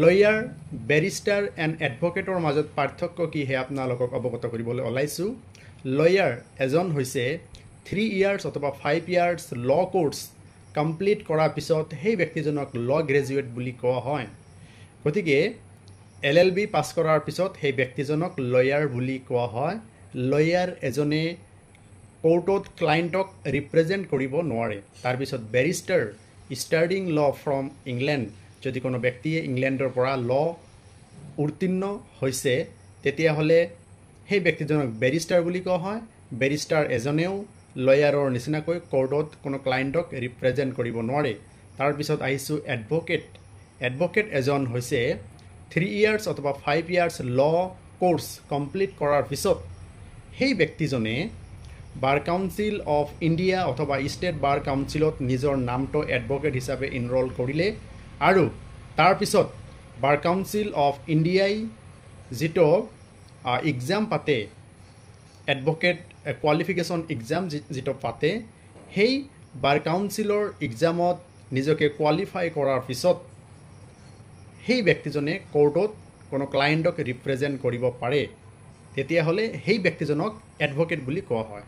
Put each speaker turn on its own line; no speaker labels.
Lower barrister and এডভকেটৰ মাজত পাৰ্থক্য কি হে আপোনালোকক অৱগত কৰিবলৈ ওলাইছোঁ। লয়াৰ এজন হৈছে 3 ইয়াৰ্ছ অথবা 5 ইয়াৰ্ছ ল কোৰ্ছ কমপ্লিট কৰাৰ পিছত সেই ব্যক্তিজনক ল গ্ৰেজুৱেট বুলি কোৱা হয়। গতিকে LLB পাছ কৰাৰ পিছত সেই ব্যক্তিজনক লয়াৰ বুলি কোৱা হয়। লয়াৰ এজনে কোৰ্টত ক্লায়েণ্টক ৰিপ্ৰেজেণ্ট কৰিব নোৱাৰে। তাৰপিছত বেৰিষ্টাৰ ষ্টাডিং ল ফ্ৰম ইংলেণ্ড, যদি কোনো ব্যক্তিয়ে ইংলেণ্ডৰ পৰা ল উত্তীৰ্ণ হৈছে তেতিয়াহ'লে সেই ব্যক্তিজনক বেৰিষ্টাৰ বুলি কোৱা হয়। বেৰিষ্টাৰ এজনেও লয়াৰৰ নিচিনাকৈ কোৰ্টত কোনো ক্লায়েণ্টক ৰিপ্ৰেজেণ্ট কৰিব নোৱাৰে। তাৰপিছত আহিছোঁ এডভকেট। এডভকেট এজন হৈছে 3 ইয়াৰ্ছ অথবা 5 ইয়াৰ্ছ ল কোৰ্ছ কমপ্লিট কৰাৰ পিছত সেই ব্যক্তিজনে বাৰ কাউন্সিল অফ ইণ্ডিয়া অথবা ষ্টেট বাৰ কাউন্সিলত নিজৰ নামটো এডভকেট হিচাপে ইনৰোল কৰিলে আৰু তাৰপিছত বাৰ কাউন্সিল অফ ইণ্ডিয়াই যিটো এক্সাম পাতে, এডভকেট কোৱালিফিকেশ্যন এক্সাম যিটো পাতে, সেই বাৰ কাউন্সিলৰ এক্সামত নিজকে কোৱালিফাই কৰাৰ পিছত সেই ব্যক্তিজনে কোৰ্টত কোনো ক্লায়েণ্টক ৰিপ্ৰেজেণ্ট কৰিব পাৰে। তেতিয়াহ'লে সেই ব্যক্তিজনক এডভকেট বুলি কোৱা হয়।